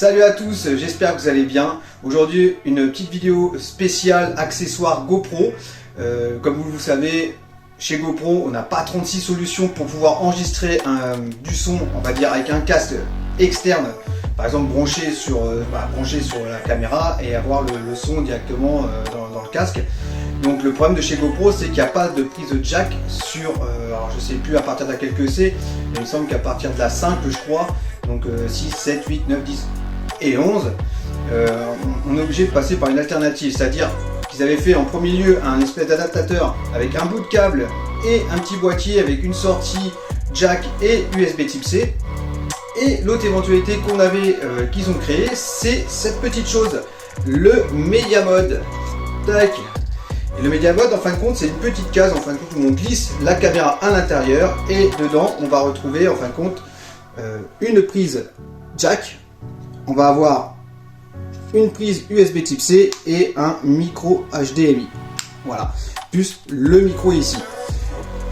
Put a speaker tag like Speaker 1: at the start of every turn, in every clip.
Speaker 1: Salut à tous, j'espère que vous allez bien. Aujourd'hui, une petite vidéo spéciale accessoire GoPro. Comme vous le savez, chez GoPro, on n'a pas 36 solutions pour pouvoir enregistrer du son, on va dire, avec un casque externe. Par exemple, branché sur la caméra et avoir le son directement dans le casque. Donc le problème de chez GoPro, c'est qu'il n'y a pas de prise de jack sur, alors je sais plus à partir de laquelle que c'est, mais il me semble qu'à partir de la 5, je crois, donc 6, 7, 8, 9, 10 et 11, on est obligé de passer par une alternative, c'est-à-dire qu'ils avaient fait en premier lieu un espèce d'adaptateur avec un bout de câble et un petit boîtier avec une sortie jack et USB type C. Et l'autre éventualité qu'on avait, qu'ils ont créé, c'est cette petite chose, le Media Mode. Tac. Et le Media Mode, en fin de compte, c'est une petite case en fin de compte où on glisse la caméra à l'intérieur et dedans, on va retrouver en fin de compte une prise jack. On va avoir une prise USB type C et un micro HDMI. Voilà, plus le micro ici.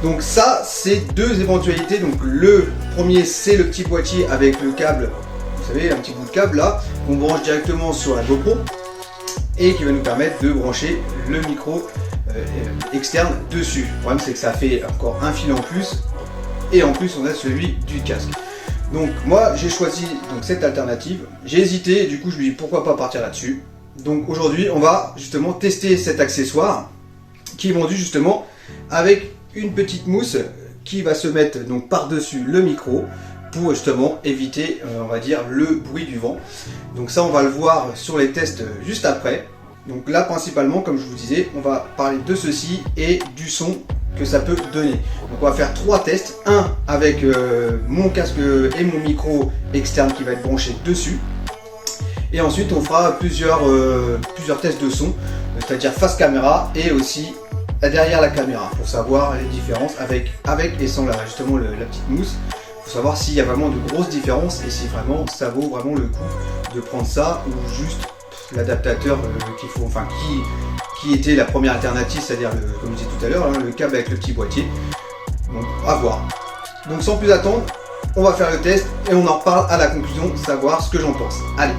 Speaker 1: Donc ça, c'est deux éventualités. Donc le premier, c'est le petit boîtier avec le câble, vous savez, un petit bout de câble là, qu'on branche directement sur la GoPro et qui va nous permettre de brancher le micro externe dessus. Le problème, c'est que ça fait encore un fil en plus et en plus, on a celui du casque. Donc moi, j'ai choisi donc cette alternative. J'ai hésité et du coup, je me dis pourquoi pas partir là-dessus. Donc aujourd'hui, on va justement tester cet accessoire qui est vendu justement avec une petite mousse qui va se mettre donc par-dessus le micro pour justement éviter, on va dire, le bruit du vent. Donc ça, on va le voir sur les tests juste après. Donc là, principalement, comme je vous disais, on va parler de ceci et du son que ça peut donner. Donc on va faire trois tests. Un avec mon casque et mon micro externe qui va être branché dessus. Et ensuite, on fera plusieurs tests de son, c'est-à-dire face caméra et aussi derrière la caméra pour savoir les différences avec et sans justement la petite mousse. Pour savoir s'il y a vraiment de grosses différences et si vraiment ça vaut vraiment le coup de prendre ça ou juste l'adaptateur qu'il faut, enfin qui était la première alternative, c'est-à-dire comme je disais tout à l'heure, le câble avec le petit boîtier. Donc à voir. Donc sans plus attendre, on va faire le test et on en reparle à la conclusion, savoir ce que j'en pense. Allez.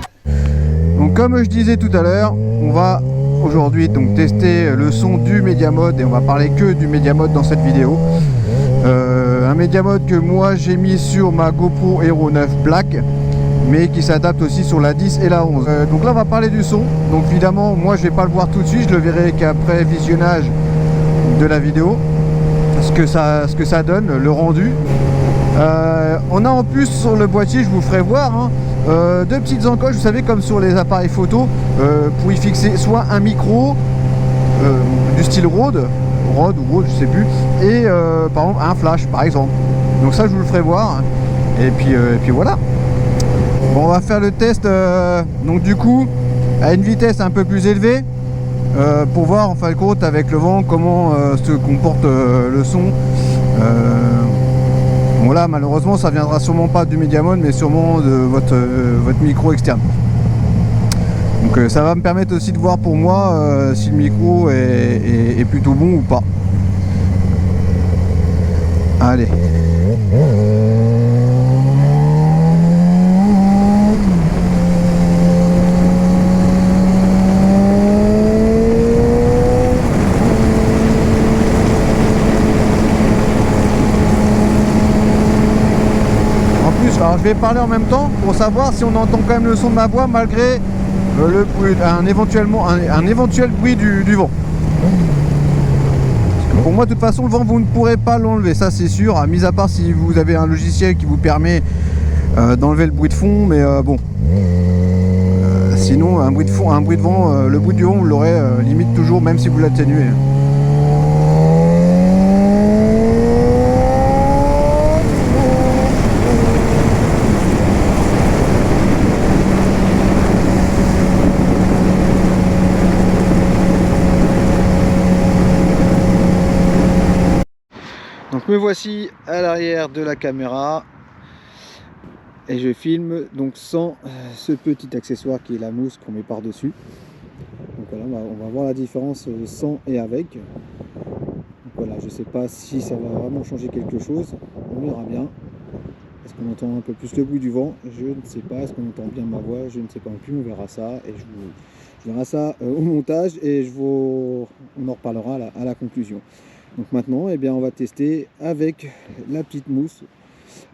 Speaker 2: Donc comme je disais tout à l'heure, on va aujourd'hui donc tester le son du Media Mode et on va parler que du Media Mode dans cette vidéo. Un Media Mode que moi j'ai mis sur ma GoPro Hero 9 Black, mais qui s'adapte aussi sur la 10 et la 11. Donc là on va parler du son. Donc évidemment moi je vais pas le voir tout de suite, je le verrai qu'après visionnage de la vidéo, ce que ça donne, le rendu. On a en plus sur le boîtier, je vous ferai voir, deux petites encoches, vous savez, comme sur les appareils photo, pour y fixer soit un micro du style Rode ou Rode, je sais plus, et par exemple un flash par exemple. Donc ça je vous le ferai voir. Et puis voilà. Bon, on va faire le test donc du coup à une vitesse un peu plus élevée pour voir en fin de compte avec le vent comment se comporte le son. Bon là malheureusement ça viendra sûrement pas du Media Mode mais sûrement de votre micro externe. Donc ça va me permettre aussi de voir pour moi si le micro est plutôt bon ou pas. Allez. Alors je vais parler en même temps pour savoir si on entend quand même le son de ma voix malgré le bruit, un éventuel bruit du vent. Parce que pour moi de toute façon le vent vous ne pourrez pas l'enlever, ça c'est sûr, mis à part si vous avez un logiciel qui vous permet d'enlever le bruit de fond, mais bon. Sinon un bruit de vent, le bruit du vent vous l'aurez limite toujours même si vous l'atténuez. Donc me voici à l'arrière de la caméra et je filme donc sans ce petit accessoire qui est la mousse qu'on met par dessus. Donc voilà, on va voir la différence sans et avec. Donc voilà, je sais pas si ça va vraiment changer quelque chose, on verra bien. Est-ce qu'on entend un peu plus le bruit du vent? Je ne sais pas. Est-ce qu'on entend bien ma voix? Je ne sais pas non plus. On verra ça et je verrai ça au montage et on en reparlera à la conclusion. Donc maintenant, eh bien, on va tester avec la petite mousse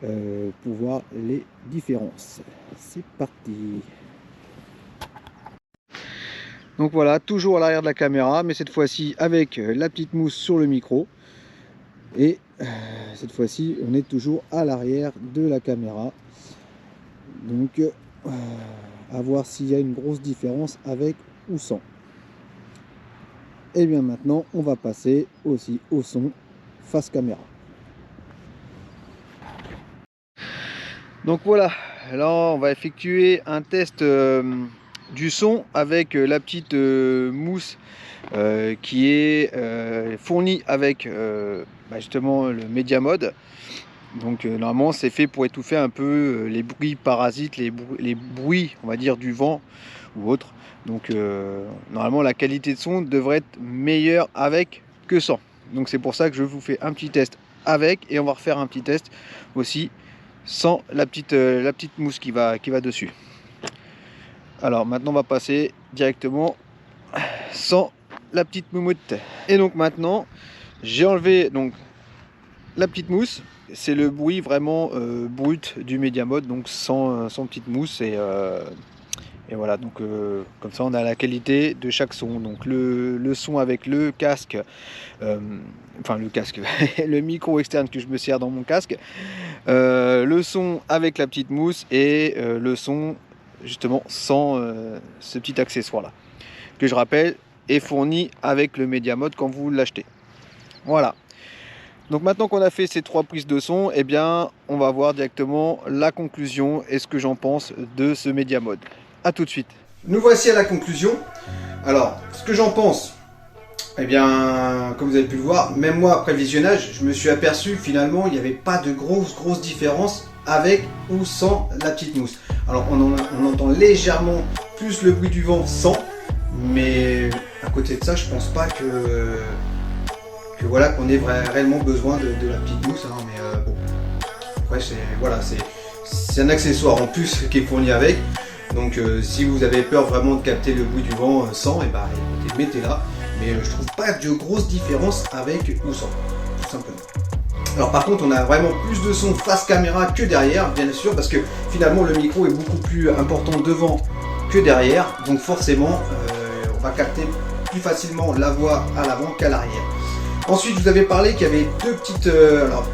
Speaker 2: pour voir les différences. C'est parti. Donc voilà, toujours à l'arrière de la caméra, mais cette fois-ci avec la petite mousse sur le micro. Et cette fois-ci, on est toujours à l'arrière de la caméra. Donc, à voir s'il y a une grosse différence avec ou sans. Et bien maintenant, on va passer aussi au son face caméra. Donc voilà, là on va effectuer un test du son avec la petite mousse qui est fournie avec justement le Media Mode. Donc normalement c'est fait pour étouffer un peu les bruits parasites, les bruits on va dire du vent ou autre. Donc normalement la qualité de son devrait être meilleure avec que sans. Donc c'est pour ça que je vous fais un petit test avec et on va refaire un petit test aussi sans la petite mousse qui va dessus. Alors maintenant on va passer directement sans la petite moumoute. Et donc maintenant j'ai enlevé donc la petite mousse. C'est le bruit vraiment brut du Media Mode, donc sans petite mousse et voilà, donc comme ça on a la qualité de chaque son. Donc le son avec le casque, enfin le casque, le micro externe que je me sers dans mon casque, le son avec la petite mousse et le son justement sans ce petit accessoire là, que je rappelle est fourni avec le Media Mode quand vous l'achetez. Voilà. Donc maintenant qu'on a fait ces 3 prises de son, eh bien on va voir directement la conclusion et ce que j'en pense de ce Media Mode. A tout de suite.
Speaker 1: Nous voici à la conclusion. Alors, ce que j'en pense, eh bien, comme vous avez pu le voir, même moi après visionnage, je me suis aperçu que finalement il n'y avait pas de grosse différence avec ou sans la petite mousse. Alors on entend légèrement plus le bruit du vent sans, mais à côté de ça, je pense pas que voilà qu'on ait réellement besoin de la petite mousse, hein, mais bon, après c'est un accessoire en plus qui est fourni avec. Donc si vous avez peur vraiment de capter le bruit du vent sans, et bah écoutez, mettez-la. Mais je trouve pas de grosse différence avec ou sans, tout simplement. Alors par contre on a vraiment plus de son face caméra que derrière, bien sûr, parce que finalement le micro est beaucoup plus important devant que derrière. Donc forcément on va capter plus facilement la voix à l'avant qu'à l'arrière. Ensuite je vous avais parlé qu'il y avait deux petites, alors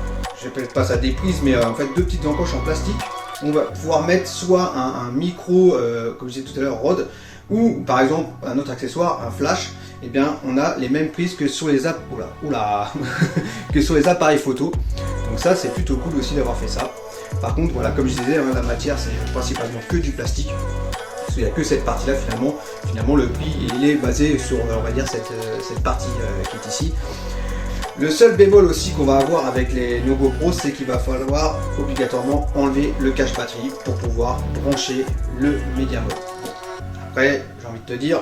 Speaker 1: j'appelle pas ça des prises, mais en fait deux petites encoches en plastique. On va pouvoir mettre soit un micro, comme je disais tout à l'heure, Rode, ou par exemple un autre accessoire, un flash. Et bien on a les mêmes prises que sur les que sur les appareils photo. Donc ça c'est plutôt cool aussi d'avoir fait ça. Par contre voilà, comme je disais, la matière c'est principalement que du plastique. Parce qu'il n'y a que cette partie là finalement le prix il est basé sur on va dire cette partie qui est ici. Le seul bémol aussi qu'on va avoir avec nos GoPro, c'est qu'il va falloir obligatoirement enlever le cache batterie pour pouvoir brancher le Media Mode. Après, j'ai envie de te dire,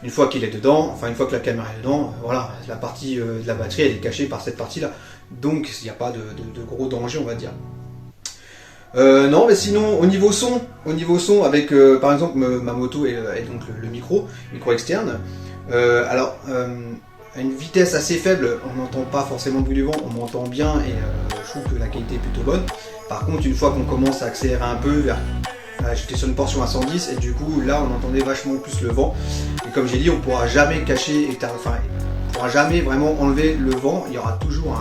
Speaker 1: une fois qu'il est dedans, enfin une fois que la caméra est dedans, voilà, la partie de la batterie elle est cachée par cette partie là. Donc il n'y a pas de gros danger on va dire. Non mais sinon au niveau son avec par exemple ma moto et donc le micro externe, à une vitesse assez faible, on n'entend pas forcément le bruit du vent, on m'entend bien et je trouve que la qualité est plutôt bonne. Par contre une fois qu'on commence à accélérer un peu j'étais sur une portion à 110 et du coup là on entendait vachement plus le vent. Et comme j'ai dit, on pourra jamais cacher, on pourra jamais vraiment enlever le vent, il y aura toujours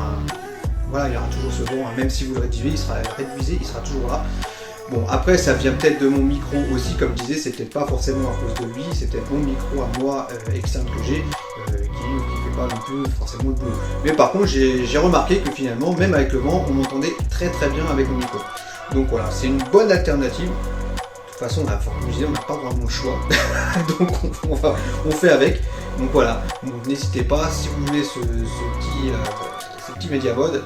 Speaker 1: ce vent, hein. Même si vous le réduisez, il sera toujours là. Bon après ça vient peut-être de mon micro aussi, comme je disais, c'est peut-être pas forcément à cause de lui, c'est peut-être mon micro à moi externe que j'ai qui fait pas non plus forcément le boulot. Mais par contre j'ai remarqué que finalement même avec le vent on m'entendait très bien avec mon micro. Donc voilà, c'est une bonne alternative. De toute façon on n'a pas vraiment le choix. Donc on fait avec. Donc voilà, donc n'hésitez pas si vous voulez ce petit Media Mode.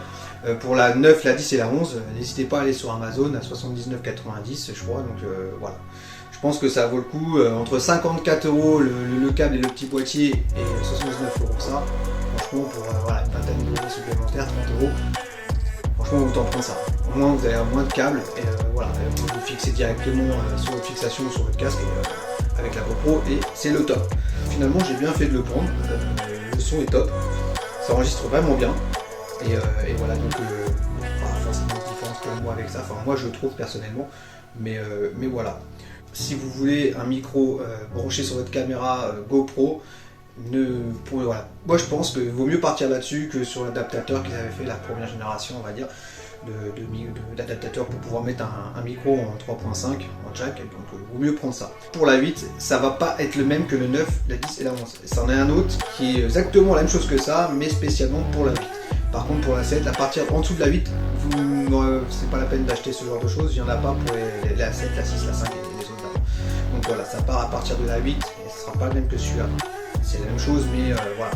Speaker 1: Pour la 9, la 10 et la 11, n'hésitez pas à aller sur Amazon à 79,90 je crois, donc voilà. Je pense que ça vaut le coup, entre 54 € le câble et le petit boîtier et 79 € ça. Franchement pour une vingtaine d'euros supplémentaires, 30 €, franchement franchement autant prendre ça. Au moins vous avez moins de câbles et voilà, vous vous fixez directement sur votre fixation sur votre casque et, avec la GoPro et c'est le top. Finalement j'ai bien fait de le prendre, le son est top, ça enregistre vraiment bien et voilà donc pas forcément de différence pour moi avec ça, enfin moi je trouve personnellement, mais voilà. Si vous voulez un micro branché sur votre caméra GoPro, voilà. Moi je pense qu'il vaut mieux partir là-dessus que sur l'adaptateur qu'ils avaient fait la première génération, on va dire, d'adaptateur pour pouvoir mettre un micro en 3.5 en jack, donc vaut mieux prendre ça. Pour la 8, ça va pas être le même que le 9, la 10 et la 11. Ça en est un autre qui est exactement la même chose que ça, mais spécialement pour la 8. Par contre pour la 7, à partir en dessous de la 8, c'est pas la peine d'acheter ce genre de choses, il n'y en a pas pour la 7, la 6, la 5 et les autres d'avant. Donc voilà, ça part à partir de la 8 et ce sera pas le même que celui-là. C'est la même chose, mais voilà.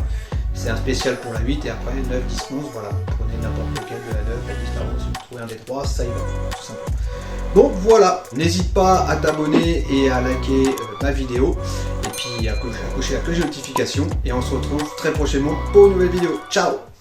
Speaker 1: C'est un spécial pour la 8 et après 9, 10, 11, voilà. Prenez n'importe lequel de la 9, la 10, la 11, si vous trouvez un des trois, ça y va, tout simplement. Donc voilà, n'hésite pas à t'abonner et à liker ma vidéo et puis à cocher la cloche de notification et on se retrouve très prochainement pour une nouvelle vidéo. Ciao!